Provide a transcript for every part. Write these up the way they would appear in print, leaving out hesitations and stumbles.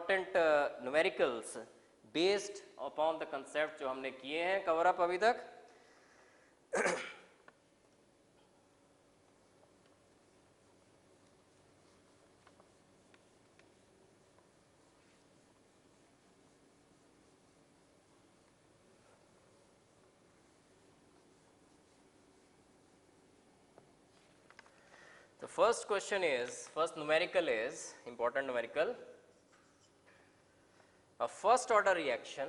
important numericals based upon the concept जो हमने किए हैं cover up अभी तक. The first question is, first numerical is, important numerical, a first order reaction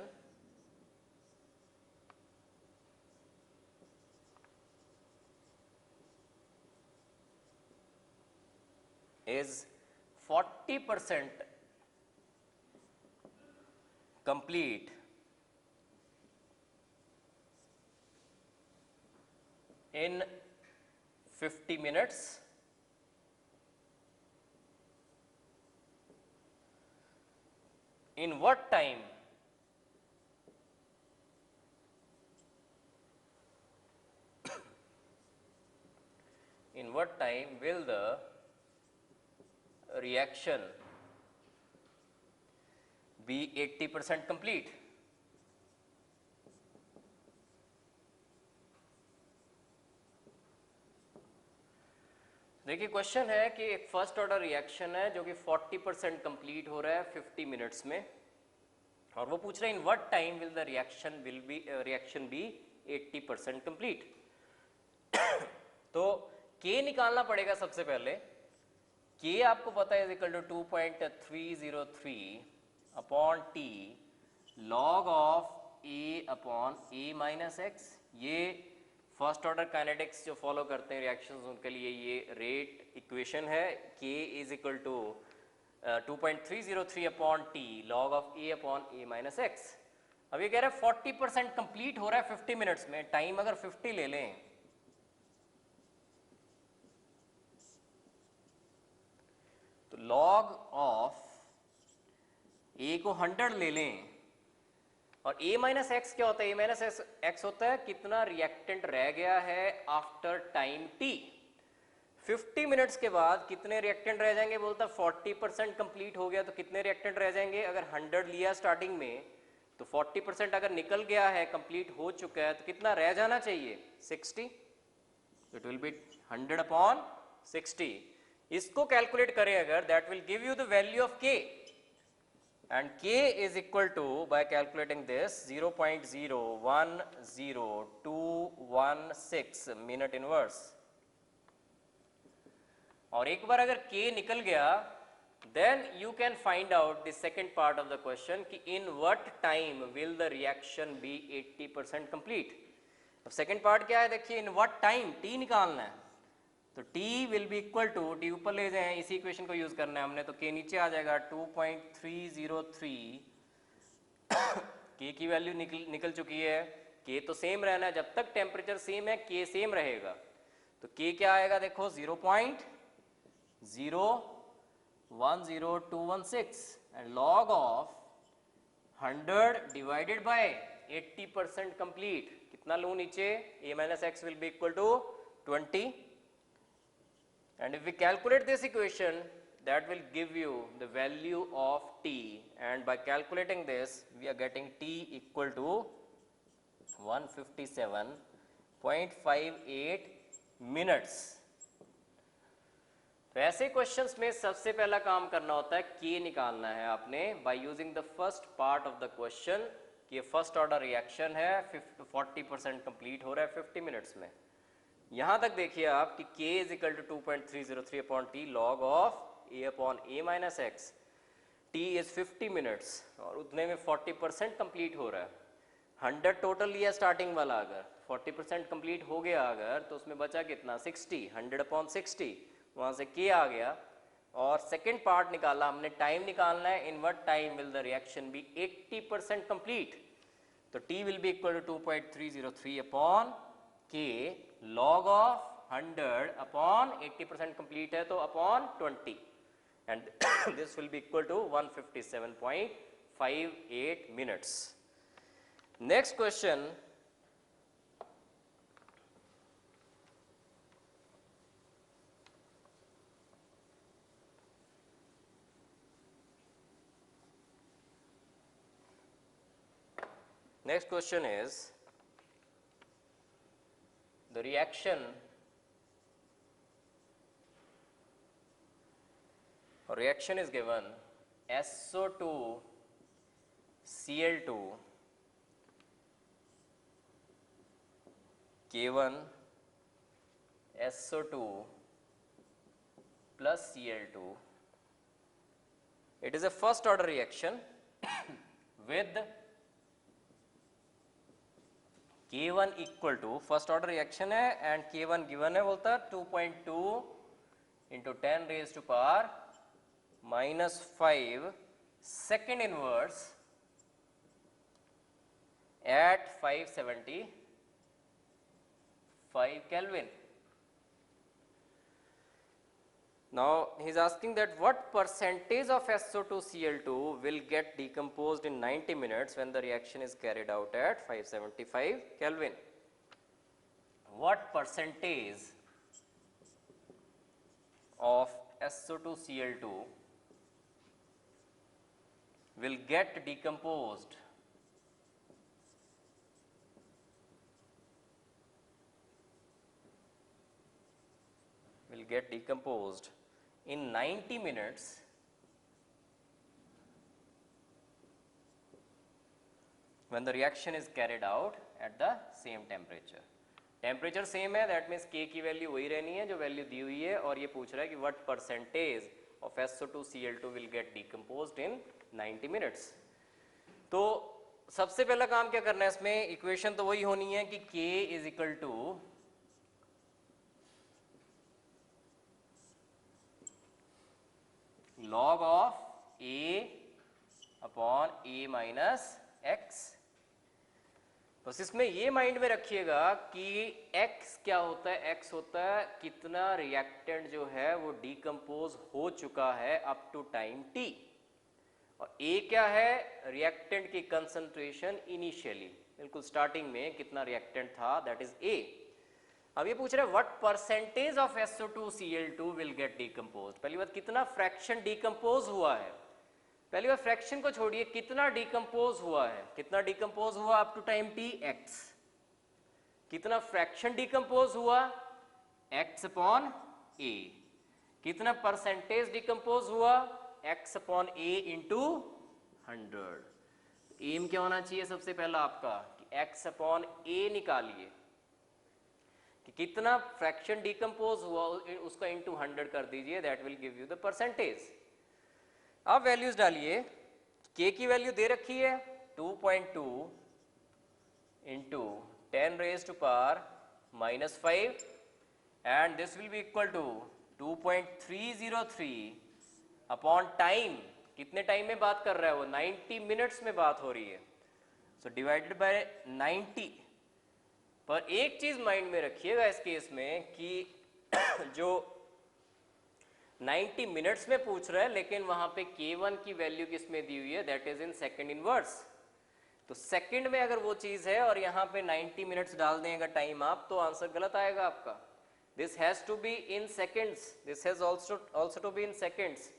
is 40% complete in 50 minutes. In what time will the reaction be 80% complete? देखिए question है कि एक फर्स्ट ऑर्डर रिएक्शन है जो कि 40% complete हो रहा है 50 मिनट्स में, और वो पूछ रहे हैं in what time will the reaction be 80% complete. तो K निकालना पड़ेगा सबसे पहले. K आपको पता है is equal to 2.303 upon T log of A upon A minus x. ये फर्स्ट ऑर्डर काइनेटिक्स जो फॉलो करते हैं रिएक्शंस उनके लिए ये रेट इक्वेशन है. K is equal to 2.303 upon T log of A upon A minus x. अब ये कह रहा है 40% कंप्लीट हो रहा है 50 मिनट्स में. टाइम अगर 50 ले लें तो log ऑफ A को 100 ले लें, और A माइनस एक्स क्या होता है? A माइनस एक्स होता है कितना रिएक्टेंट रह गया है आफ्टर टाइम T. 50 मिनट्स के बाद कितने रिएक्टेंट रह जाएंगे? बोलता 40% कंप्लीट हो गया तो कितने रिएक्टेंट रह जाएंगे? अगर 100 लिया स्टार्टिंग में तो 40% अगर निकल गया है, कंप्लीट हो चुका है, तो कितना रह जाना चाहिए? 60. It will be 100 upon 60. इसको कैलकुलेट करें अगर, that will give you the value of K, and K is equal to, by calculating this, 0.010216 minute inverse. और एक बार अगर K निकल गया, then you can find out the second part of the question कि in what time will the reaction be 80% complete. अब second part क्या है देखिए, in what time T निकालना है. तो T will be equal to, T ऊपर ले जाएं, इसी इक्वेशन को यूज करना है हमने, तो K नीचे आ जाएगा 2.303. K की वैल्यू निकल चुकी है. K तो सेम रहना है, जब तक टेम्परेचर सेम है K सेम रहेगा. तो K क्या आएगा देखो, 0.010216 and log of 100 divided by 80% complete. कितना लूं नीचे? A minus x will be equal to 20. And if we calculate this equation, that will give you the value of T, and by calculating this we are getting T equal to 157.58 minutes. तो ऐसे questions में सबसे पहला काम करना होता है K निकालना है आपने by using the first part of the question कि फर्स्ट ऑर्डर रिएक्शन है 40% कंप्लीट हो रहा है 50 मिनट्स में. यहां तक देखिए आप कि K is equal to 2.303 upon T log of A upon A minus x. T is 50 minutes और उतने में 40% कंप्लीट हो रहा है. 100 टोटल लिया स्टार्टिंग वाला, अगर 40% कंप्लीट हो गया अगर, तो उसमें बचा कितना? 60. 100 अपॉन 60, वहां से K आ गया. और सेकेंड पार्ट निकाला हमने, टाइम निकालना है. In what time will the reaction be 80% complete. तो T will be equal to 2.303 upon K log of 100 upon 80% complete है तो upon 20, and this will be equal to 157.58 minutes. Next question, Next question is the reaction is given SO2 Cl2 K1 SO2 plus Cl2. It is a first order reaction with K1 equal to, first order reaction है and K1 given है, बोलता 2.2 into 10 raised to power minus 5 second inverse at 575 Kelvin. Now he is asking that what percentage of SO2 Cl2 will get decomposed in 90 minutes when the reaction is carried out at 575 Kelvin. What percentage of SO2 Cl2 will get decomposed in 90 minutes when the reaction is carried out at the same temperature. Temperature same है, that means K की value वही रहनी है जो value दी हुई है, और ये पूछ रहा है कि what percentage of SO2 Cl2 will get decomposed in 90 minutes. तो सबसे पहला काम क्या करना है इसमें, इक्वेशन तो वही होनी है कि K is equal to log of A upon A minus x. बस इसमें ये माइंड में रखिएगा कि x क्या होता है, x होता है कितना रिएक्टेंट जो है वो डिकम्पोज हो चुका है अप टू टाइम t, और A क्या है, रिएक्टेंट की कंसंट्रेशन इनिशियली बिल्कुल स्टार्टिंग में कितना रिएक्टेंट था, दैट इज A. अब ये पूछ रहे हैं what percentage of SO2 Cl2 will get decomposed. पहली बात कितना फ्रैक्शन डिकम्पोज हुआ है, पहली बार फ्रैक्शन को छोड़िए, कितना डिकम्पोज हुआ है, कितना डिकम्पोज हुआ up to time t x, कितना फ्रैक्शन डिकम्पोज हुआ x अपॉन a, कितना परसेंटेज डिकम्पोज हुआ x upon a into 100. M क्या होना चाहिए सबसे पहला आपका कि x अपॉन a निकालिए कि कितना फ्रैक्शन डिकम्पोज हुआ उसका इंटू 100 कर दीजिए, that will give you the percentage. अब वैल्यूज डालिए, K की वैल्यू दे रखी है 2.2 into 10 raise to power minus 5 and this will be equal to 2.303 upon time. कितने टाइम में बात कर रहा है वो, 90 मिनट्स में बात हो रही है, सो डिवाइडेड बाय 90. पर एक चीज माइंड में रखिएगा इस केस में कि जो 90 मिनट्स में पूछ रहा है लेकिन वहां पे K1 की वैल्यू किस में दी हुई है, that is in second inverse. तो सेकंड में अगर वो चीज है और यहाँ पे 90 मिनट्स डाल देंगे टाइम आप, तो आंसर गलत आएगा आपका. This has to be in seconds, this has also to be in seconds.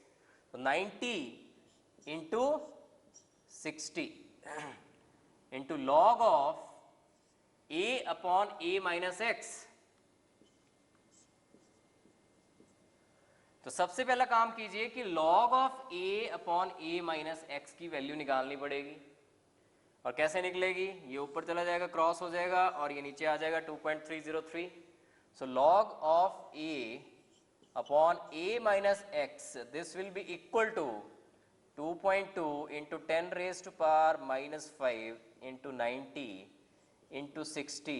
तो 90 into 60 into log of A upon A minus x. तो सबसे पहला काम कीजिए कि log of A upon A minus x की वैल्यू निकालनी पड़ेगी, और कैसे निकलेगी, ये ऊपर चला जाएगा क्रॉस हो जाएगा और ये नीचे आ जाएगा 2.303. So log of A upon A minus x, this will be equal to 2.2 into 10 raise to power minus 5 into 90 into 60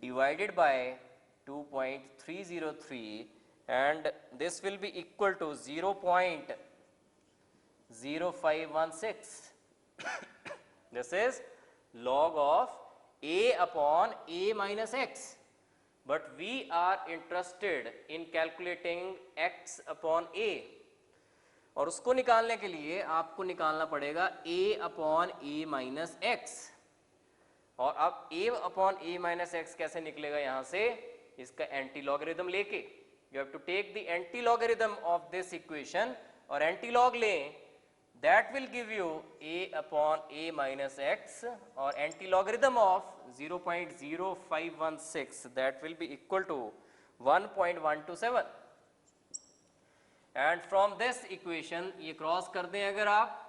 divided by 2.303, and this will be equal to 0.0516. This is log of A upon A minus x, but we are interested in calculating x upon A, और उसको निकालने के लिए आपको निकालना पड़ेगा A upon A minus x. और अब a upon a minus x कैसे निकलेगा, यहां से इसका एंटी लॉगरिथम लेके, you have to take the anti logarithm of this equation, और एंटी लॉग लें that will give you a upon a minus x, or anti-logarithm of 0.0516, that will be equal to 1.127. And from this equation ये cross कर दें अगर आप,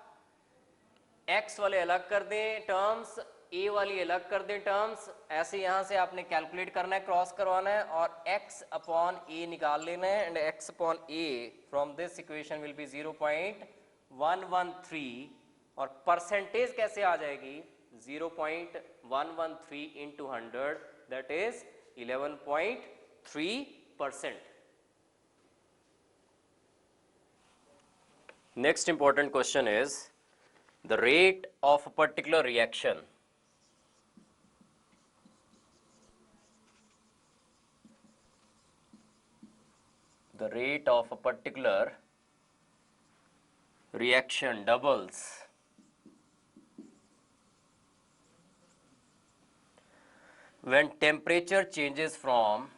x वाले अलग कर दें टर्म्स, a वाली अलग कर दें टर्म्स, ऐसे यहाँ से आपने कैलकुलेट करना है, क्रॉस करवाना है और x अपॉन a निकाल लेना है, and x upon a from this equation will be 0.113, और परसेंटेज कैसे आ जाएगी 0.113 into 100, that is 11.3%. Next important question is the rate of a particular reaction. The rate of a particular reaction doubles when temperature changes from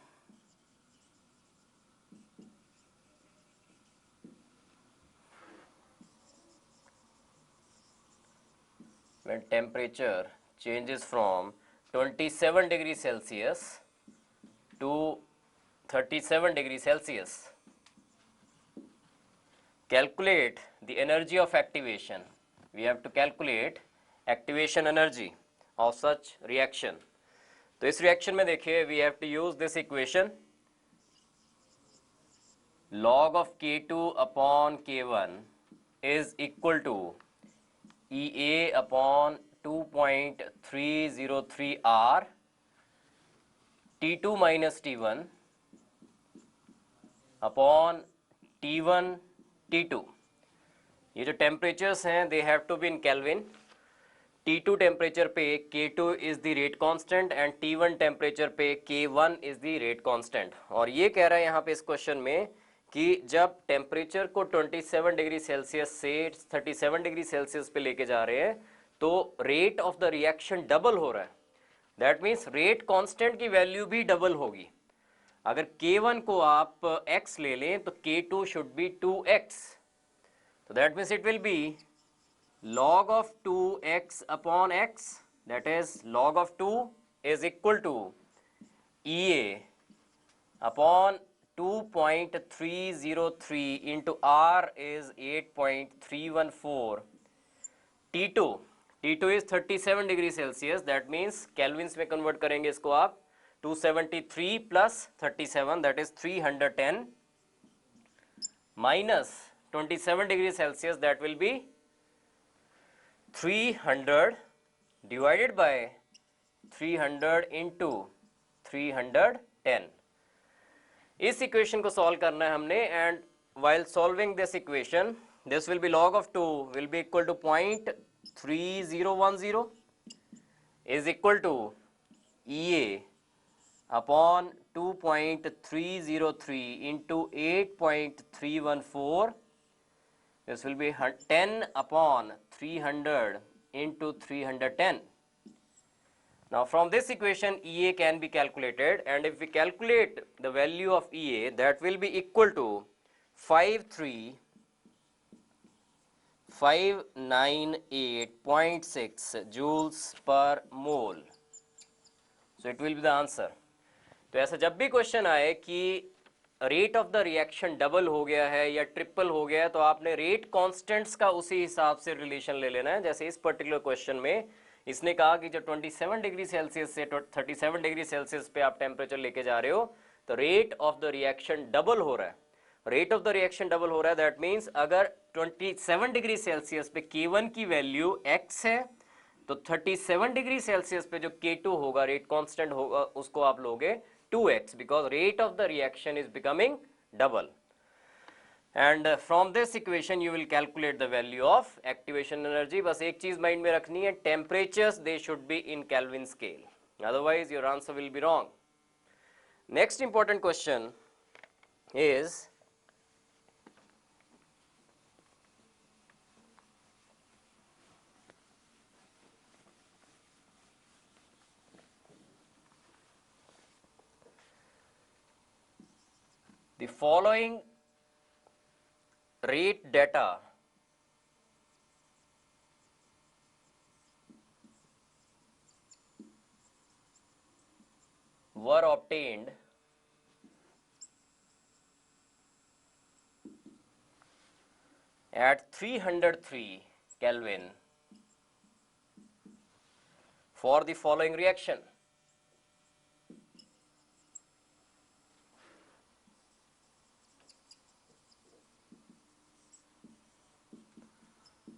when temperature changes from 27 degrees Celsius to 37 degrees Celsius. Calculate the energy of activation. We have to calculate activation energy of such reaction. तो इस reaction में देखिए we have to use this equation, log of K2 upon K1 is equal to EA upon 2.303 R T2 minus T1 upon T1 T2. ये जो temperatures हैं they have to be in Kelvin. T2 temperature पे K2 is the rate constant and T1 temperature पे K1 is the rate constant. और ये कह रहा है यहाँ पे इस क्वेश्चन में कि जब टेम्परेचर को 27 डिग्री सेल्सियस से 37 डिग्री सेल्सियस पे लेके जा रहे हैं तो rate of the reaction double हो रहा है. दैट मीन्स रेट कांस्टेंट की वैल्यू भी डबल होगी. अगर K1 को आप x ले लें तो K2 शुड बी 2x. तो that means it will be log of 2x upon x, that is log of 2 is equal to EA upon 2.303 into R is 8.314. T2 is 37 degree Celsius, that means kelvins में convert करेंगे इसको आप 273 plus 37 that is 310 minus 27 degree Celsius that will be 300 divided by 300 into 310. इस equation को solve करना है हमने and while solving this equation this will be log of 2 will be equal to 0.3010 is equal to EA upon 2.303 into 8.314. This will be 10 upon 300 into 310. Now from this equation EA can be calculated, and if we calculate the value of EA, that will be equal to 53598.6 joules per mole. So it will be the answer. तो ऐसा जब भी question आए कि rate of the reaction double हो गया है या ट्रिपल हो गया है तो आपने रेट कांस्टेंट्स का उसी हिसाब से रिलेशन ले लेना है. जैसे इस पर्टिकुलर क्वेश्चन में इसने कहा कि जो 27 डिग्री सेल्सियस से 37 डिग्री सेल्सियस पे आप टेम्परेचर लेके जा रहे हो तो rate of the reaction double हो रहा है. Rate of the reaction double हो रहा है दैट मीन्स अगर 27 डिग्री सेल्सियस पे K1 की वैल्यू x है तो 37 डिग्री सेल्सियस पे जो K2 होगा रेट कांस्टेंट होगा उसको आप लोगे 2x because rate of the reaction is becoming double. And from this equation you will calculate the value of activation energy. बस एक चीज माइंड में रखनी है, temperatures they should be in Kelvin scale, otherwise your answer will be wrong. Next important question is the following rate data obtained at 303 Kelvin for the following reaction.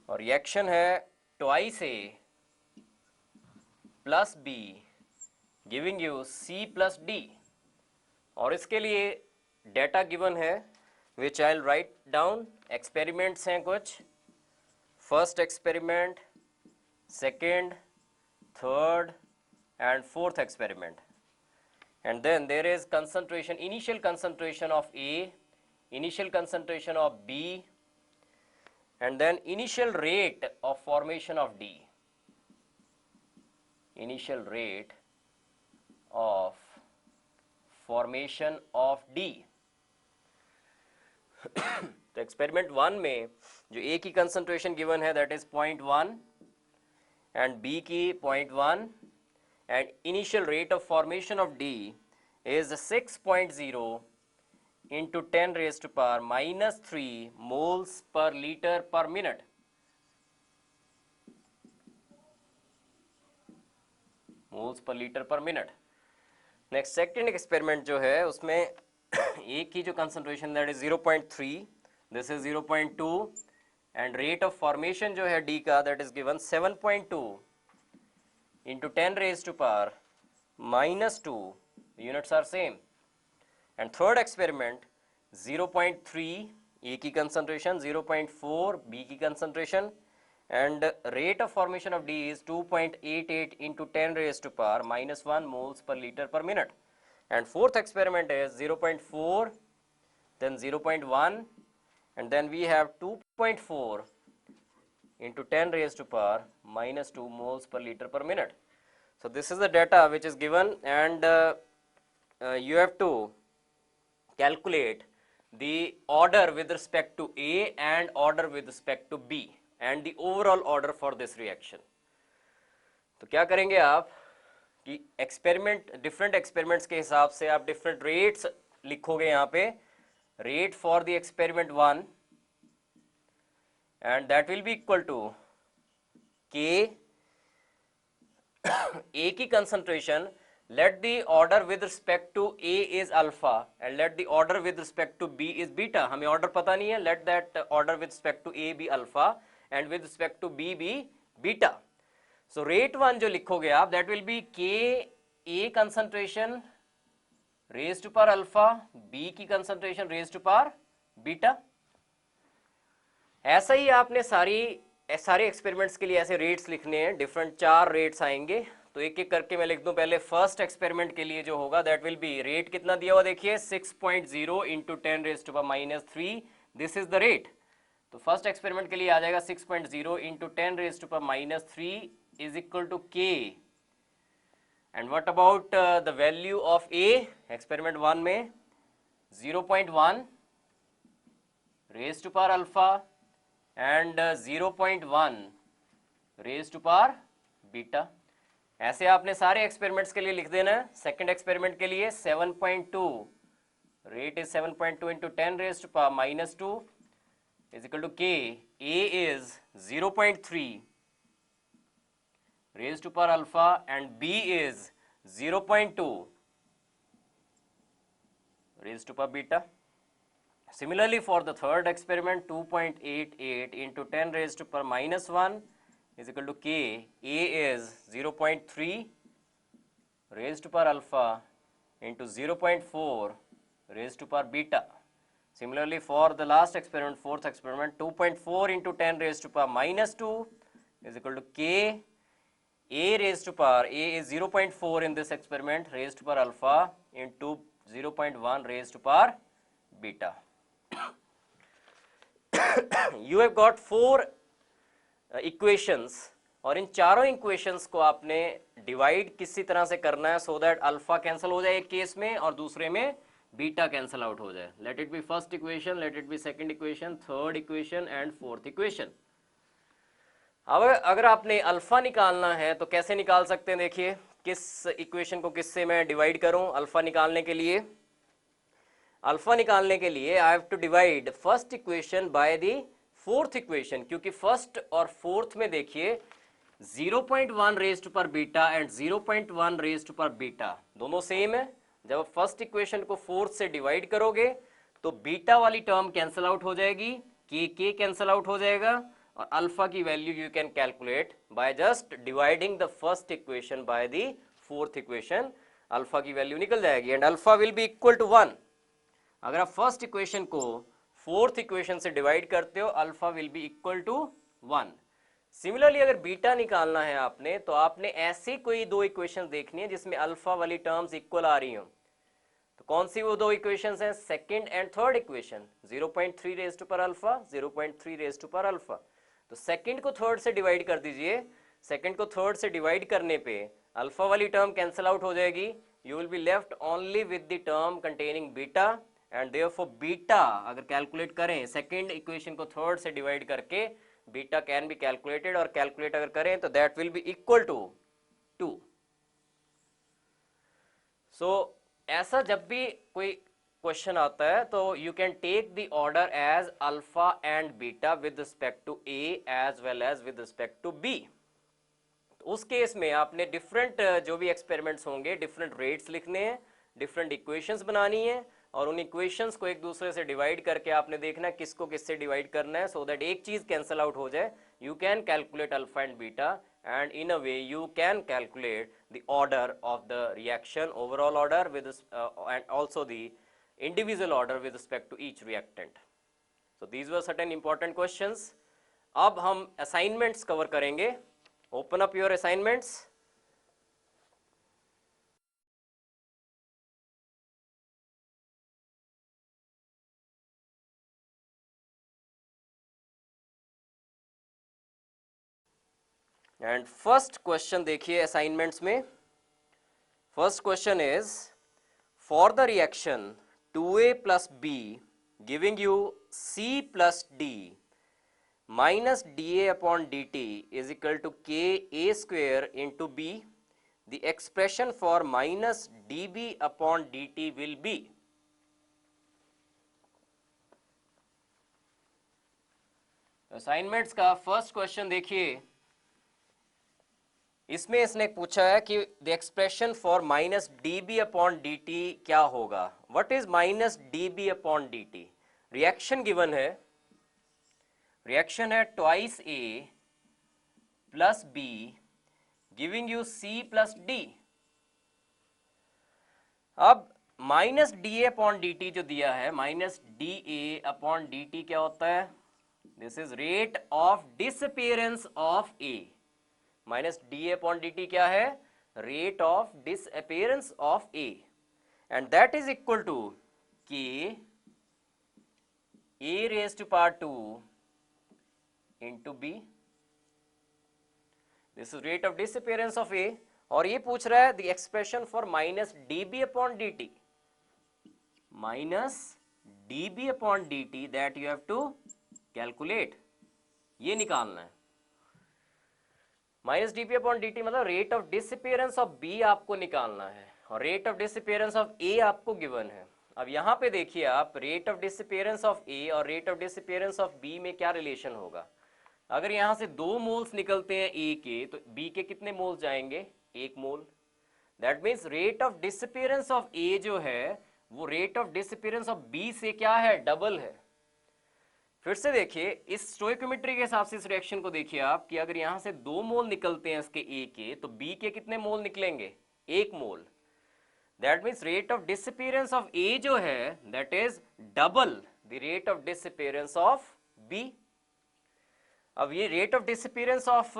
और reaction है twice A plus B giving you C plus D, और इसके लिए data given है which I will write down. Experiments हैं कुछ, first experiment, second, third and fourth experiment, and then there is concentration, initial concentration of A, initial concentration of B, and then initial rate of formation of D, initial rate of formation of D. तो experiment 1 में जो A की concentration given है that is 0.1 and B की 0.1 and initial rate of formation of D is 6.0 into 10 raised to power minus 3 moles per liter per minute. Moles per liter per minute. Next second experiment जो है उसमें A की जो concentration that is 0.3, this is 0.2 and rate of formation जो है D का that is given 7.2 into 10 raised to power minus 2, the units are same. And third experiment 0.3 A की concentration, 0.4 B की concentration, and rate of formation of D is 2.88 into 10 raised to power minus 1 moles per liter per minute. And fourth experiment is 0.4, then 0.1, and then we have 2.4 into 10 raised to power minus 2 moles per liter per minute. So this is the data which is given, and you have to calculate the order with respect to A and order with respect to B and the overall order for this reaction. तो क्या करेंगे आप कि experiment, different experiments के हिसाब से आप different rates लिखोगे यहाँ पे, rate for the experiment 1 and that will be equal to K A की concentration, let the order with respect to A is alpha and let the order with respect to B is beta. हमें order पता नहीं है, let that order with respect to A be alpha and with respect to B be beta. So rate 1 जो लिखोगे आप that will be K A concentration raised to power alpha, B की concentration raised to power beta. ऐसा ही आपने सारे experiments के लिए ऐसे रेट्स लिखने हैं, डिफरेंट 4 रेट्स आएंगे. तो एक एक करके मैं लिख दूं. पहले फर्स्ट एक्सपेरिमेंट के लिए जो होगा दैट विल बी, रेट कितना दिया हुआ देखिए 6.0 into 10 raise to power minus 3, this is the rate. तो फर्स्ट एक्सपेरिमेंट के लिए आ जाएगा 6.0 into 10 raise to power minus 3 is equal to K. And what about the value of A experiment 1 में 0.1 raise to power alpha and 0.1 raised to power beta. ऐसे आपने सारे experiments के लिए लिख देना है. सेकंड एक्सपेरिमेंट के लिए 7.2, rate is 7.2 into 10 raised to power minus 2 is equal to K. A is 0.3 raised to power alpha and B is 0.2 raised to power beta. Similarly, for the third experiment, 2.88 into 10 raised to power minus 1 is equal to K. A is 0.3 raised to power alpha into 0.4 raised to power beta. Similarly, for the last experiment, fourth experiment, 2.4 into 10 raised to power minus 2 is equal to K. A raised to power, A is 0.4 in this experiment, raised to power alpha into 0.1 raised to power beta. You have got 4 equations और इन चारों equations को आपने divide किसी तरह से करना है so that alpha cancel हो जाए एक केस में और दूसरे में बीटा कैंसिल आउट हो जाए. Let it be first equation, let it be second equation, third equation and fourth equation. अब अगर आपने अल्फा निकालना है तो कैसे निकाल सकते हैं देखिए. किस इक्वेशन को किससे मैं डिवाइड करूं अल्फा निकालने के लिए? अल्फा निकालने के लिए I have to divide first equation by the fourth equation, क्योंकि फर्स्ट और फोर्थ में देखिए 0.1 रेज्ड पर बीटा एंड 0.1 रेज्ड पर बीटा दोनों सेम है। जब आप फर्स्ट इक्वेशन को फोर्थ से डिवाइड करोगे तो बीटा वाली टर्म कैंसिल आउट हो जाएगी, के कैंसिल आउट हो जाएगा, और अल्फा की value you can calculate by just dividing the first equation by the fourth equation. Alpha की वैल्यू निकल जाएगी and alpha will be equal to 1। अगर आप फर्स्ट इक्वेशन को फोर्थ इक्वेशन से डिवाइड करते हो alpha will be equal to 1। Similarly अगर बीटा निकालना है आपने तो आपने ऐसी कोई दो इक्वेशन देखनी है जिसमें अल्फा वाली टर्म्स इक्वल आ रही हो। तो कौन सी वो दो इक्वेशंस हैं? Second and third equation, 0.3 raise to पर अल्फा, 0.3 रेज़ टू पर अल्फा। तो सेकंड को थर्ड से डिवाइड कर दीजिए। सेकंड को थर्ड से डिवाइड करने पे अल्फा वाली टर्म कैंसिल आउट हो जाएगी, you will be left only with the term containing beta and therefore beta अगर कैलकुलेट करें सेकंड इक्वेशन को थर्ड से डिवाइड करके बीटा कैन बी कैलकुलेटेड, और कैलकुलेट अगर करें तो that will be equal to 2। So ऐसा जब भी कोई क्वेश्चन आता है तो you can take the order as alpha and beta with respect to a as well as with respect to be. उस केस में आपने डिफरेंट जो भी एक्सपेरिमेंट्स होंगे डिफरेंट रेट्स लिखने हैं, डिफरेंट इक्वेशंस बनानी है, और उन इक्वेशंस को एक दूसरे से डिवाइड करके आपने देखना है किसको किससे डिवाइड करना है, सो दैट एक चीज कैंसिल आउट हो जाए। You can calculate alpha and beta and in a way you can calculate the order of the reaction, overall order with and also the individual order with respect to each reactant. So these were certain important questions. अब हम assignments cover करेंगे. Open up your assignments. And first question देखिए assignments में। First question is for the reaction 2a plus B giving you c plus d minus da upon dt is equal to k a square into b, the expression for minus db upon dt will be. Assignments का first question देखिए, इसमें इसने पूछा है कि the expression for minus D B upon D T क्या होगा। What is minus D B upon D T? Reaction given है, रिएक्शन है twice A plus B giving you C plus D. अब minus D A upon D T जो दिया है, minus D A upon D T क्या होता है? This is rate of disappearance of A. Minus D A upon D T क्या है? Rate of disappearance of A, and that is equal to K A raise to power 2 into B. This is rate of disappearance of A, और ये पूछ रहा है the expression for minus D B upon D T, minus D B upon D T that you have to calculate, ये निकालना है। Minus D P upon D T मतलब rate of disappearance of B आपको निकालना है, और rate of disappearance of A आपको given है। अब यहाँ पे देखिए आप, rate of disappearance of A और rate of disappearance of b में क्या रिलेशन होगा? अगर यहाँ से 2 मोल्स निकलते हैं ए के, तो बी के कितने मोल्स जाएंगे? 1 mole. That means rate of disappearance of A जो है वो rate of disappearance of B से क्या है? डबल है। फिर से देखिए, इस स्टोइकोमेट्री के हिसाब से इस रिएक्शन को देखिए आप कि अगर यहां से 2 मोल निकलते हैं इसके ए के, तो बी के कितने मोल निकलेंगे? 1 mole. That means rate of disappearance of A जो है that is double the rate of disappearance of B. अब ये rate of disappearance of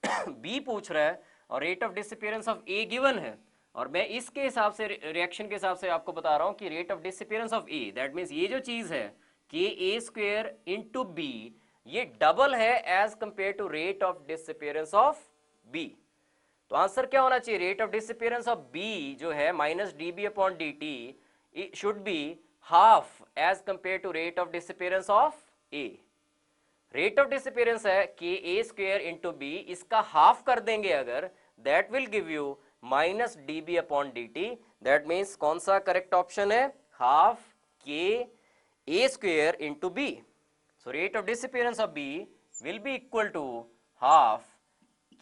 B पूछ रहा है और rate of disappearance of A given है, और मैं इसके हिसाब से रिएक्शन के हिसाब से आपको बता रहा हूं कि rate of disappearance of a, that means ये जो चीज है के ए स्क्वेयर इंटू बी, ये डबल है as compare to rate of disappearance of b. तो आंसर क्या होना चाहिए? Rate of disappearance of b जो है minus D B upon D T should be half as compare to rate of disappearance of a. Rate of disappearance है k ए square into b, इसका half कर देंगे अगर, that will give you minus D B upon D T. That means कौन सा correct option है? Half K A square into B. So rate of disappearance of B will be equal to half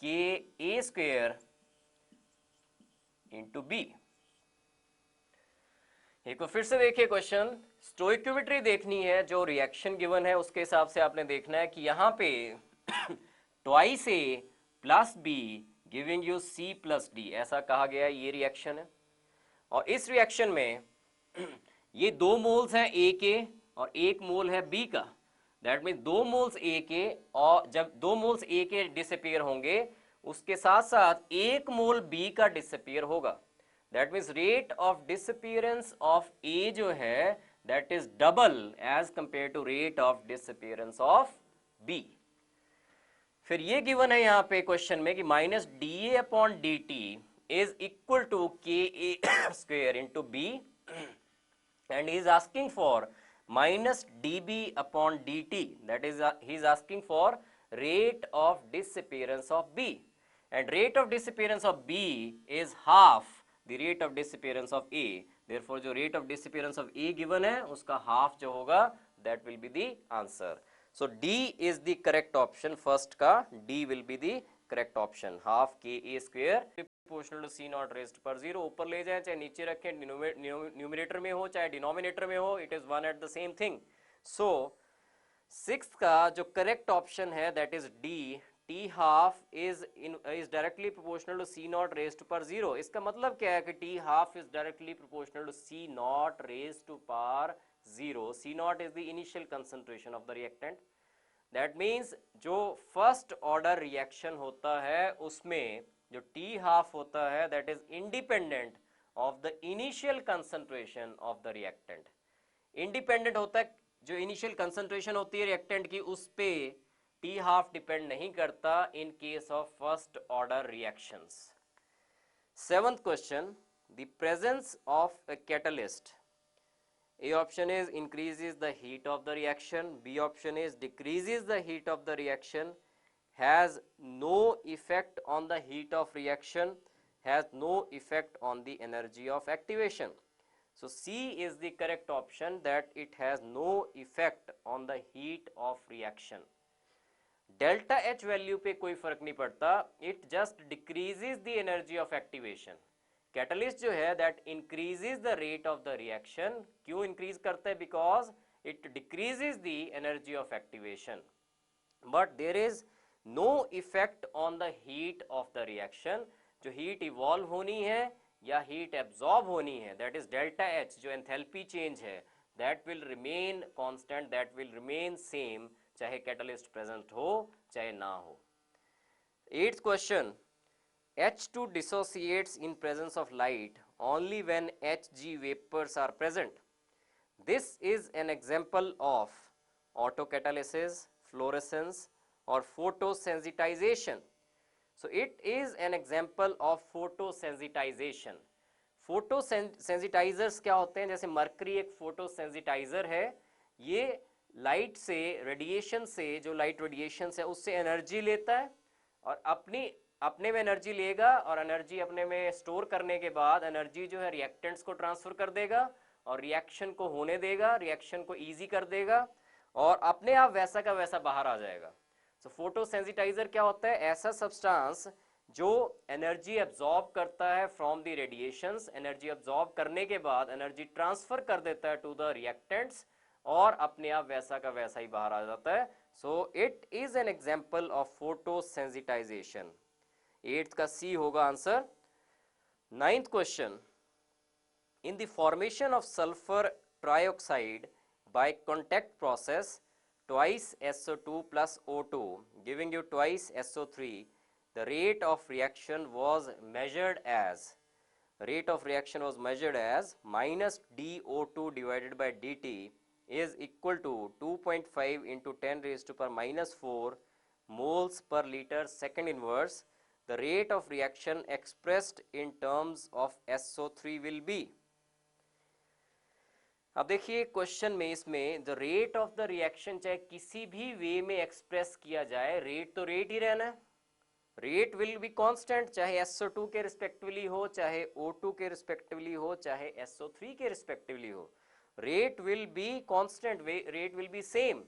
K A square into B. एक फिर से देखिए question, stoichiometry देखनी है, जो रिएक्शन गिवन है उसके हिसाब से आपने देखना है कि यहाँ पे twice A plus B giving you C plus d, ऐसा कहा गया है, ये रिएक्शन है। और इस रिएक्शन में ये 2 मोल्स हैं ए के और 1 मोल है बी का। दैट मीन 2 मोल्स ए के, और जब 2 मोल्स ए के डिसअपीयर होंगे उसके साथ साथ 1 मोल बी का डिसअपीयर होगा। That means rate of disappearance of A जो है that is double as compare to rate of disappearance of B. फिर ये गिवन है यहाँ पे क्वेश्चन में कि minus D A upon D T is equal to K A square into B, and he is asking for minus dB upon dt, that is he is asking for rate of disappearance of B, and rate of disappearance of B is half the rate of disappearance of A. Therefore जो rate of disappearance of A given है उसका half जो होगा that will be the answer. So D is the correct option, first का D will be the correct option, half k A square proportional to c naught raised to power 0। ऊपर ले जाएं चाहे नीचे रखें, न्यूमरेटर में हो चाहे डिनोमिनेटर में हो, it is one at the same thing. So sixth का जो करेक्ट ऑप्शन है that is d, t half is directly proportional to c not raised to power 0। इसका मतलब क्या है कि t half is directly proportional to c not raised to power 0। C not is the initial concentration of the reactant. That means जो first order reaction होता है उसमें जो टी हाफ होता है that is independent of the initial concentration of the reactant. Independent होता है, जो इनिशियल कंसंट्रेशन होती है रिएक्टेंट की उस पे टी हाफ डिपेंड नहीं करता in case of first order reactions. Seventh question, the presence of a catalyst. A option is increases the heat of the reaction, B option is decreases the heat of the reaction, has no effect on the heat of reaction, has no effect on the energy of activation. So C is the correct option, that it has no effect on the heat of reaction. Delta H value पे कोई फर्क नहीं पड़ता, it just decreases the energy of activation. Catalyst जो है that increases the rate of the reaction. क्यों increase करता है? Because it decreases the energy of activation, but there is no effect on the heat of the reaction. जो heat evolve होनी है या heat absorb होनी है दैट इज डेल्टा एच, जो एंथैल्पी चेंज है that will remain constant, that will remain same, चाहे catalyst present हो चाहे ना हो। Eighth question, H2 dissociates in presence of light only when Hg vapors are present. This is an example of autocatalysis, fluorescence or photosensitization. So it is an example of photosensitization. Photosensitizers क्या होते हैं? जैसे mercury एक photosensitizer है, ये light से, radiation से, जो लाइट रेडिएशन है उससे एनर्जी लेता है और अपने में एनर्जी लेगा और एनर्जी अपने में स्टोर करने के बाद एनर्जी जो है रिएक्टेंट्स को ट्रांसफर कर देगा और रिएक्शन को होने देगा, रिएक्शन को इजी कर देगा और अपने आप वैसा का वैसा बाहर आ जाएगा। सो फोटोसेंसिटाइजर क्या होता है? ऐसा सब्सटेंस जो एनर्जी एब्जॉर्ब करता है from the radiations, energy absorb करने के बाद एनर्जी ट्रांसफर कर देता है टू द रिएक्टेंट्स और अपने आप वैसा का वैसा ही बाहर आ जाता है। So it is an example of photosensitization. 8th का C होगा आंसर। 9th question, in the formation of sulphur trioxide by contact process twice SO2 plus O2 giving you twice SO3, the rate of reaction was measured as minus DO2 divided by dt is equal to 2.5 into 10 raised to power minus 4 moles per liter second inverse. The rate of reaction expressed in terms of SO3 will be. अब देखिए question में इसमें the rate of the reaction चाहे किसी भी वे में express किया जाए, रेट तो रेट ही रहना है। रेट विल बी कांस्टेंट, चाहे SO2 के रिस्पेक्टिवली हो, चाहे O2 के रिस्पेक्टिवली हो, चाहे SO3 के रिस्पेक्टिवली हो, rate will be constant, rate will be same.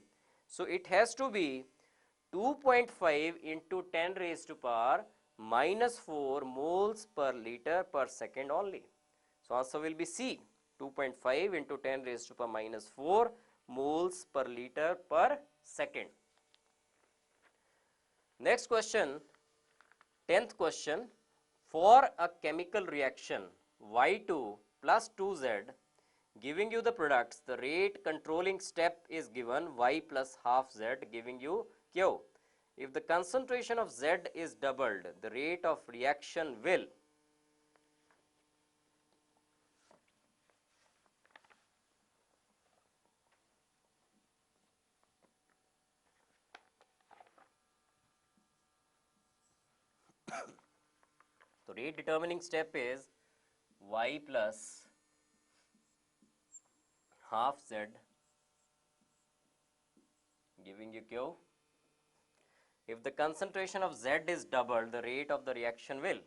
So it has to be 2.5 into 10 raised to power minus 4 moles per liter per second only. So answer will be C, 2.5 into 10 raised to power minus 4 moles per liter per second. Next question, 10th question. For a chemical reaction Y2 plus 2Z giving you the products, the rate controlling step is given Y plus half Z giving you Q. If the concentration of Z is doubled, the rate of reaction will. So rate determining step is Y plus half Z giving you Q. If the concentration of Z is doubled, the rate of the reaction will.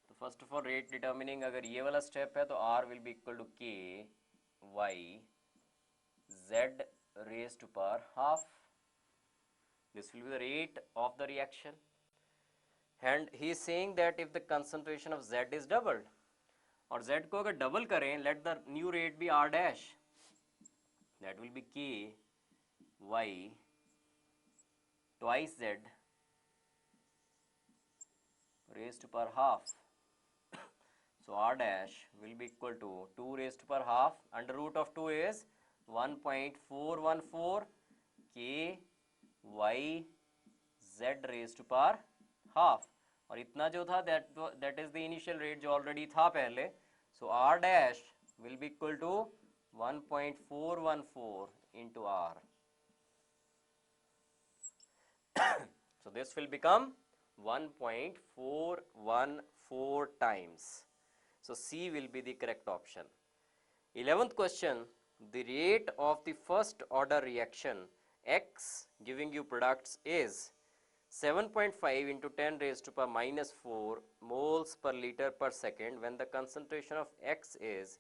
So first of all, rate determining अगर ये वाला step है तो R will be equal to K Y Z raised to power half. This will be the rate of the reaction. And he is saying that if the concentration of Z is doubled, और Z को अगर double करें, let the new rate be R dash. That will be K Y twice Z raised to power half. So R dash will be equal to 2 raised to power half. Under root of 2 is 1.414 K Y Z raised to power half. और इतना जो था that is the initial rate जो already था पहले. So R dash will be equal to 1.414 into R. So this will become 1.414 times. So C will be the correct option. 11th question, the rate of the first order reaction X giving you products is 7.5 into 10 raised to power minus 4 moles per liter per second when the concentration of X is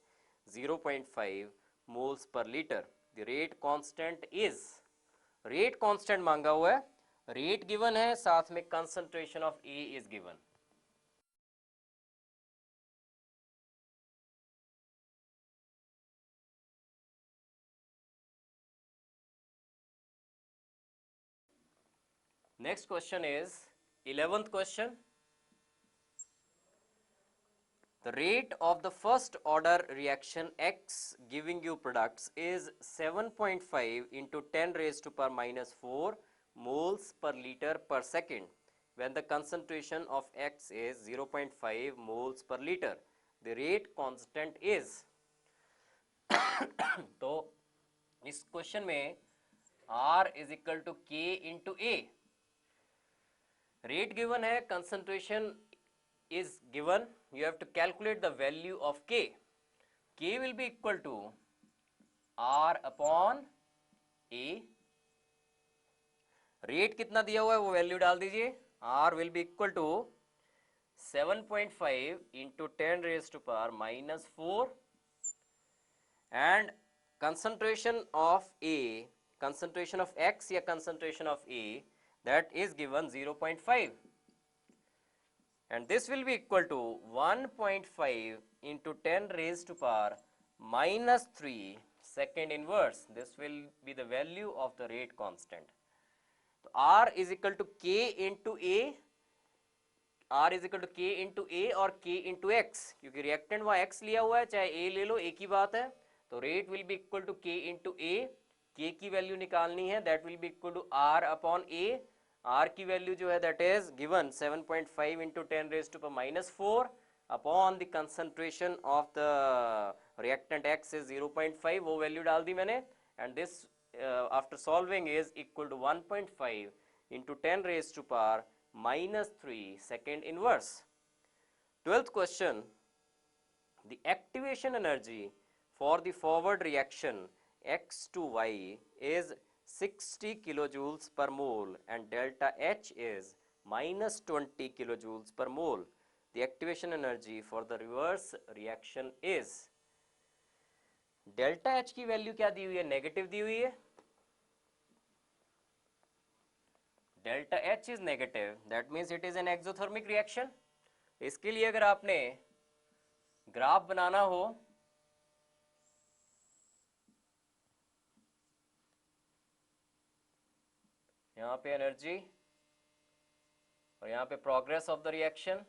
0.5 moles per liter. The rate constant is, rate constant मांगा हुआ है, rate given है, साथ में concentration of A is given. Next question is 11th question. The rate of the first order reaction X giving you products is 7.5 into 10 raised to power minus 4 moles per liter per second when the concentration of X is 0.5 moles per liter. The rate constant is. तो इस question में R is equal to K into A. Rate given है, concentration is given. You have to calculate the value of K. K will be equal to R upon A. Rate कितना दिया हुआ है वो value डाल दीजिए. R will be equal to 7.5 into 10 raised to power minus 4 and concentration of A, concentration of X या concentration of A, that is given 0.5 and this will be equal to 1.5 into 10 raised to power minus 3 second inverse. This will be the value of the rate constant. So R is equal to K into A, R is equal to K into A और K into X, क्योंकि reactant वहाँ X लिया हुआ है, चाहे A ले लो एक ही बात है. तो rate will be equal to K into A, K की वैल्यू निकालनी है, that will be equal to R upon A. R की वैल्यू जो है that is given 7.5 into 10 raised to power minus 4 upon the concentration of the reactant X is 0.5, वो value डाल दी मैंने and this after solving is equal to 1.5 into 10 raised to power minus 3 second inverse. 12th question, the activation energy for the forward reaction X to Y is 60 kilojoules per mole and delta H is -20 kilojoules per mole. The activation energy for the reverse reaction is, delta H की value क्या दी हुई है, negative दी हुई है, delta H is negative, that means it is an exothermic reaction. इसके लिए अगर आपने ग्राफ बनाना हो, यहां पे एनर्जी और यहां पे प्रोग्रेस ऑफ द रिएक्शन,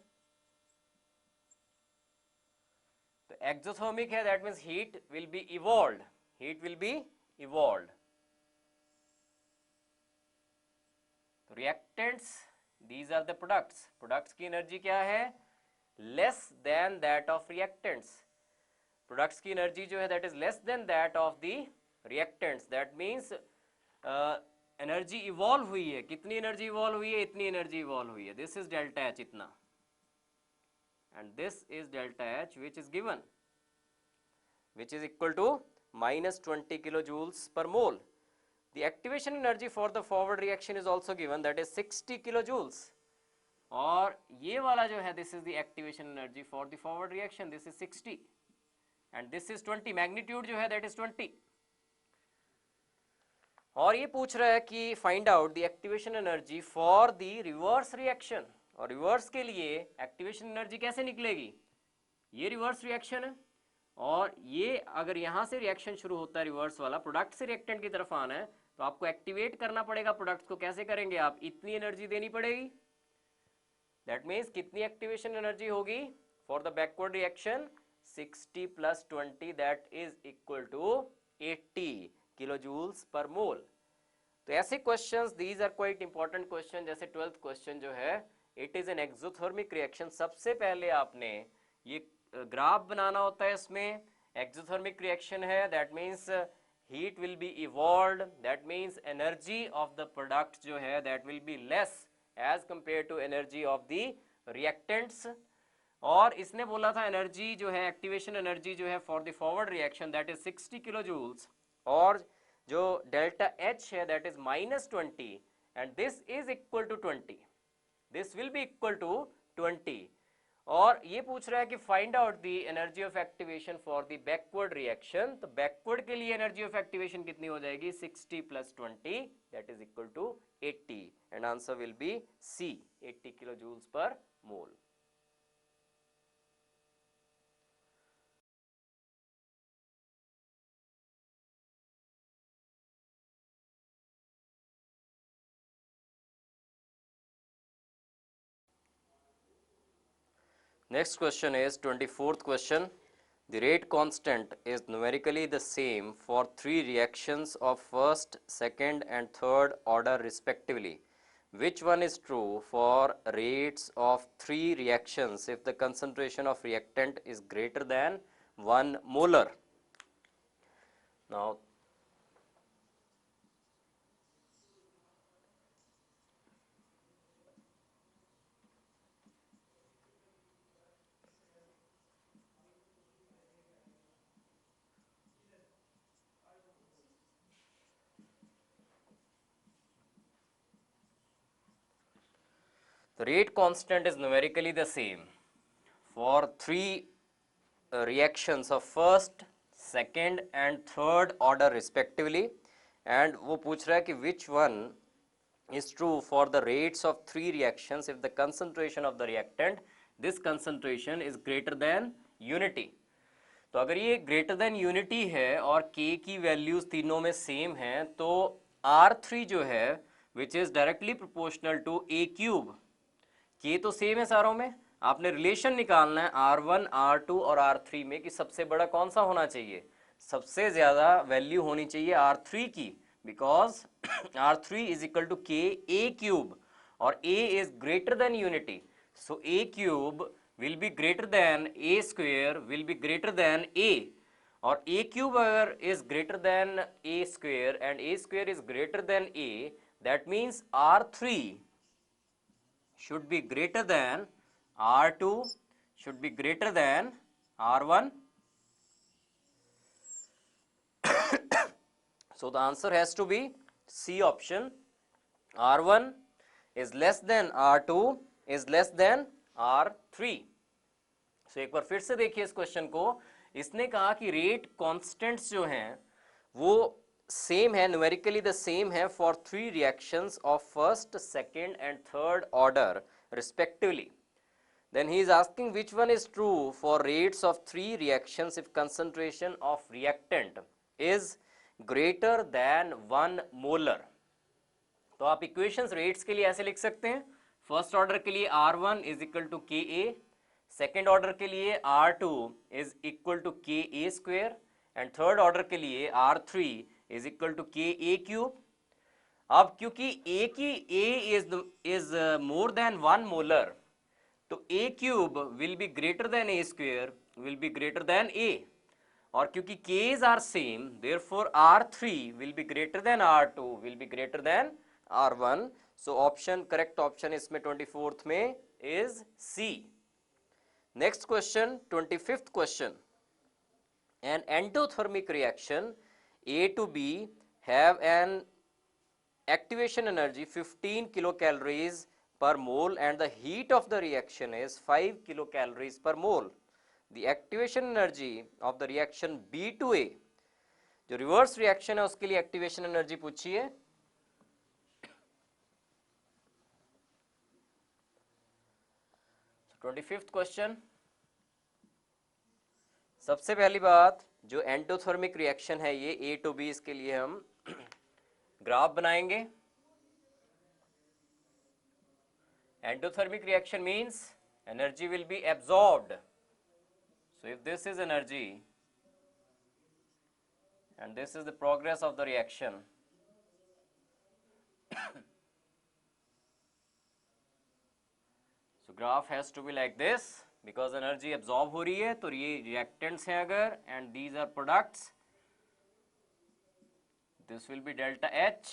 तो एक्सोथर्मिक है, that means heat will be evolved, heat will be evolved. तो reactants, these are the products, products की एनर्जी क्या है, less than that of reactants, products की एनर्जी जो है that is less than that of the reactants, that means energy evolve हुई है, कितनी एनर्जी इवॉल्व हुई है, इतनी एनर्जी इवॉल्व हुई है, दिस इज डेल्टा एच, इतना, and this is delta H which is given, which is equal to -20 kilojoules per mole. The activation energy for the forward reaction is also given, that is 60 kilojoules. और ये वाला जो है, this is the activation energy for the forward reaction, this is 60 and this is 20, magnitude जो है that is 20. और ये पूछ रहा है कि find out the activation energy for the reverse reaction, और reverse के लिए activation energy कैसे निकलेगी, ये reverse reaction है और ये अगर यहाँ से रिएक्शन शुरू होता है रिवर्स वाला, प्रोडक्ट से रिएक्टेंट की तरफ आना है, तो आपको एक्टिवेट करना पड़ेगा प्रोडक्ट्स को, कैसे करेंगे आप, इतनी एनर्जी देनी पड़ेगी, दैट मीन्स कितनी एक्टिवेशन एनर्जी होगी for the backward reaction, 60 + 20 that is equal to 80 kilojoules per mole. तो ऐसे questions, these are quite important question, जैसे 12th क्वेश्चन जो है, it is an exothermic reaction, सबसे पहले आपने ये ग्राफ बनाना होता है, इसमें एक्सोथर्मिक रिएक्शन है, that means heat will be evolved, that means energy of the product जो है that will be less as compare to energy of the reactants. और इसने बोला था एनर्जी जो है, एक्टिवेशन एनर्जी जो है for the forward reaction that is 60 kilojoules, और जो डेल्टा एच है that is -20 and this is equal to 20, this will be equal to 20। और ये पूछ रहा है कि find out the energy of activation for the backward reaction, तो बैकवर्ड के लिए एनर्जी ऑफ एक्टिवेशन कितनी हो जाएगी, 60 + 20 that is equal to 80, and answer will be C, 80 kilojoules per mole. Next question is 24th question. The rate constant is numerically the same for 3 reactions of first, second and third order respectively. Which one is true for rates of 3 reactions if the concentration of reactant is greater than 1 molar? Now the rate constant is numerically the same for 3 reactions of first, second and third order respectively, and वो पूछ रहा है कि which one is true for the rates of 3 reactions if the concentration of the reactant, this concentration is greater than unity. तो अगर ये greater than unity है और K की वैल्यूज तीनों में सेम हैं, तो R3 जो है which is directly proportional to A cube, K तो सेम है सारों में, आपने रिलेशन निकालना है R1, R2 और R3 में कि सबसे बड़ा कौन सा होना चाहिए, सबसे ज्यादा वैल्यू होनी चाहिए R3 की, because R3 is equal to K A cube और A is greater than unity, so A cube will be greater than A square will be greater than A, और A क्यूब अगर is greater than A square and A square is greater than A, that means R3 should be greater than R2, should be greater than R1. So the answer has to be C option, R1 is less than R2 is less than R3। सो एक बार फिर से देखिए इस question को। इसने कहा कि rate constants जो हैं वो सेम है, न्यूमेरिकली द सेम है for 3 reactions of first, second and third order respectively. Then he is asking which one is true for rates of 3 reactions if concentration of reactant is greater than 1 molar। तो आप equations rates के लिए ऐसे लिख सकते हैं। First order के लिए R1 is equal to K A, second order के लिए R2 is equal to K A square and third order के लिए R3 is equal to K A cube. अब क्योंकि ए की A is more than 1 molar, तो A cube will be greater than A square will be greater than A, और क्योंकि Ks are same therefore R3 will be greater than R2 will be greater than R1। So option, correct option इसमें 24th में is C. Next question, 25th question. An endothermic reaction A to B have an activation energy 15 kilocalories per mole and the heat of the reaction is 5 kilocalories per mole। The activation energy of the reaction B to A, जो reverse reaction है उसके लिए activation energy पूछी है। So 25th question. सबसे पहली बात, जो एंडोथर्मिक रिएक्शन है ये A to B, इसके लिए हम ग्राफ बनाएंगे। Endothermic reaction means energy will be absorbed. So if this is energy and this is the progress of the reaction, so graph has to be like this because energy absorb हो रही है, तो ये reactants हैं अगर, and these are products, this will be delta H,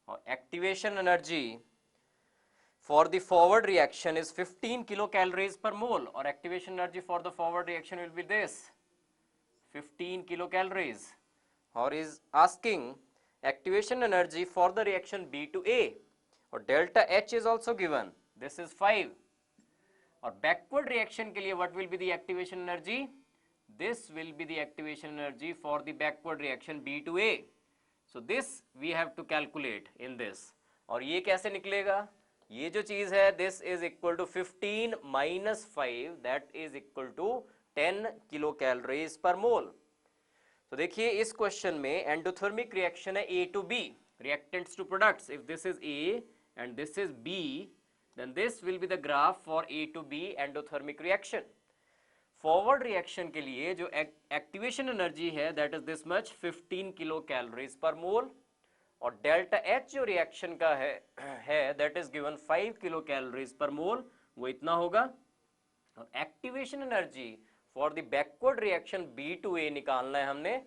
और activation energy for the forward reaction is 15 kilocalories per mole, or activation energy for the forward reaction will be this 15 kilocalories, or is asking activation energy for the reaction B to A, और delta H is also given, this is 5, और backward reaction के लिए what will be the activation energy, this will be the activation energy for the backward reaction B to A। So this we have to calculate in this, और ये कैसे निकलेगा, ये जो चीज है this is equal to 15 minus 5 that is equal to 10 kilocalories per mole। तो देखिए इस क्वेश्चन में एंडोथर्मिक रिएक्शन है A to B, reactants to products, if this is A and this is B then this will be the graph for A to B endothermic reaction। Forward reaction के लिए जो activation energy है that is this much 15 kilo calories per mole, और delta H जो रिएक्शन का है that is given 5 kilo calories per mole, वो इतना होगा। और activation energy for the backward reaction B to A निकालना है हमने,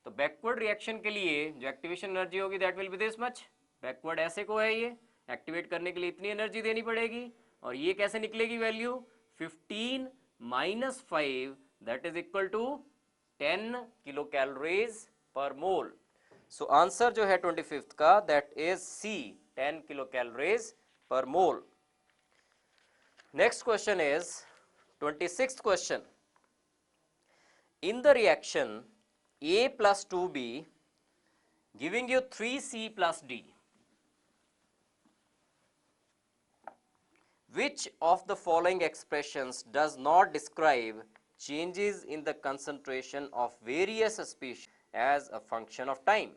तो बैकवर्ड रिएक्शन के लिए जो एक्टिवेशन एनर्जी होगी that will be this much. Backward ऐसे को है, ये एक्टिवेट करने के लिए इतनी एनर्जी देनी पड़ेगी, और ये कैसे निकलेगी value 15 minus 5 that is equal to 10 kilocalories per mole। so answer जो है 25th का that is C 10 kilocalories per mole। next question is 26th question। in the reaction A plus 2B giving you 3C plus D, which of the following expressions does not describe changes in the concentration of various species as a function of time?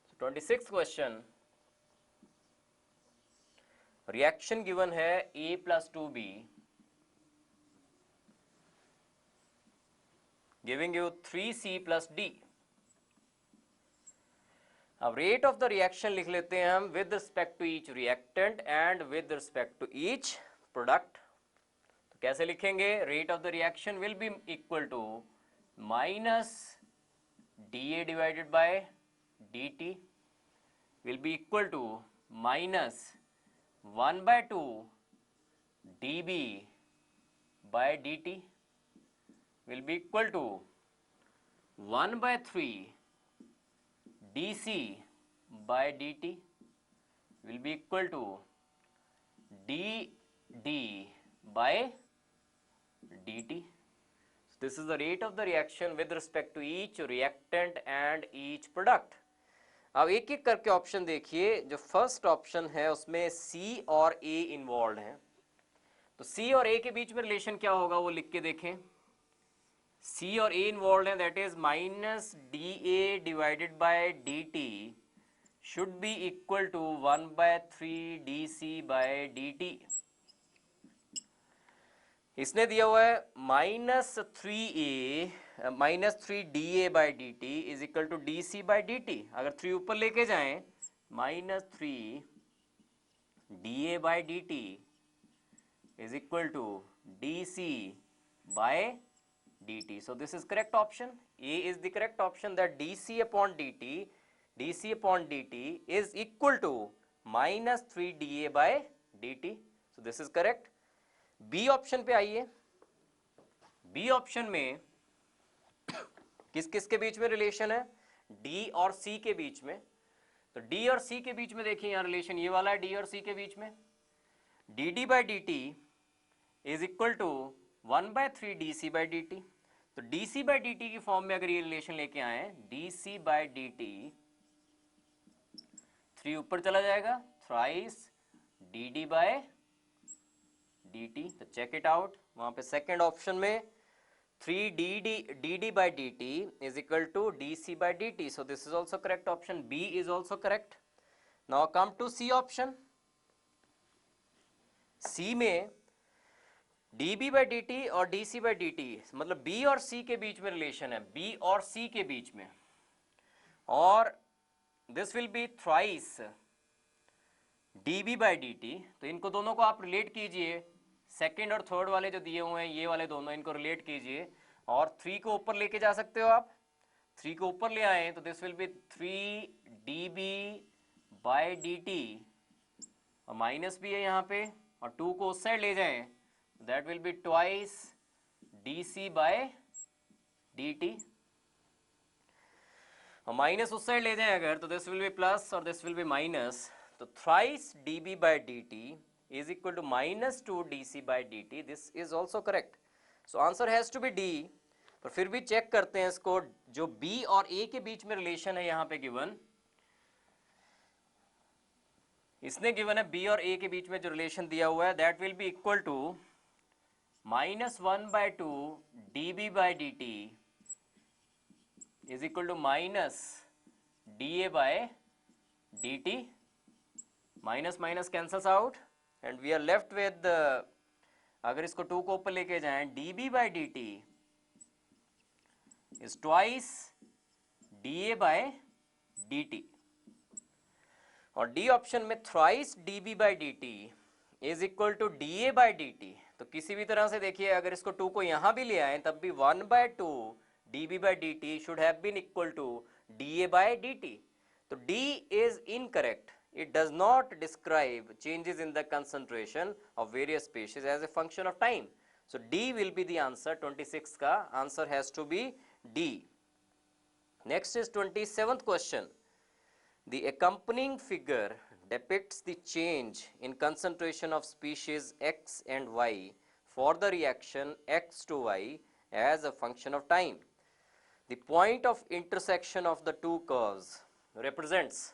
So 26th question, reaction given है A plus 2B giving you 3C plus D। अब rate of the reaction लिख लेते हैं हम with respect to each reactant and with respect to each product. तो कैसे लिखेंगे, rate of the reaction will be equal to minus dA divided by dt will be equal to minus 1/2 dB by dt will be equal to 1/3 dC by dt will be equal to dd by dt. So this is the rate of the reaction with respect to each reactant and each product. अब एक एक करके option देखिए. जो first option है उसमें C और A involve हैं, तो C और A के बीच में रिलेशन क्या होगा वो लिख के देखें. C और A इन्वॉल्व हैं, that is minus dA divided by dt should be equal to 1/3 dC by dt. इसने दिया हुआ है -3 by D T is equal to D C by D T. अगर 3 ऊपर लेके जाएं, -3 dA by D T is equal to D C by D T. So this is correct option. A is the correct option, that D C upon D T is equal to -3 dA by D T. So this is correct. B option पे आइए. B option में किस किस के बीच में relation है? D और सी के बीच में. तो डी और सी के बीच में देखिए यहां रिलेशन ये वाला है, डी और सी के बीच में. D D by D T is equal to 1/3 D C by D T. तो D C by D T की फॉर्म में अगर ये रिलेशन लेके आए, D C by D T, 3 ऊपर चला जाएगा, thrice D D by D T. तो चेक इट आउट. वहां पे सेकेंड ऑप्शन में 3 D D by D T is equal to D C by D T. So this is also correct option. B is also correct. Now come to C option. C में D B by D T और D C by D T, मतलब B और C के बीच में relation है, B और C के बीच में, और this will be thrice D B by D T. तो इनको दोनों को आप रिलेट कीजिए. सेकेंड और थर्ड वाले जो दिए हुए हैं ये वाले दोनों, इनको रिलेट कीजिए और 3 को ऊपर लेके जा सकते हो आप. 3 को ऊपर ले आए तो this will be 3 D B by D T, और माइनस भी है यहाँ पे, और 2 को उस साइड ले जाएं that will be twice D C by D T, और माइनस उस साइड ले जाएं अगर तो दिस विल बी प्लस और दिस विल बी माइनस. तो thrice D B by D T is equal to -2 dc by dt. this is also correct. so answer has to be D. पर फिर भी check करते हैं इसको. जो B और A के बीच में रिलेशन है यहाँ पे गिवन, इसने गिवन है B और A के बीच में जो रिलेशन दिया हुआ है, that will be equal to -1/2 dB by dt is equal to -dA by dt. Minus minus cancels out and we are left with, अगर इसको 2 को ऊपर लेके जाएं, dB by D T is twice dA by D T. और D option में thrice dB by D T is equal to dA by D T. तो किसी भी तरह से देखिए, अगर इसको 2 को यहां भी ले आए तब भी 1/2 dB by D T should have been equal to dA by D T. तो D is incorrect. It does not describe changes in the concentration of various species as a function of time. So D will be the answer. 26 का answer has to be D. Next is 27th question. The accompanying figure depicts the change in concentration of species X and Y for the reaction X to Y as a function of time. The point of intersection of the two curves represents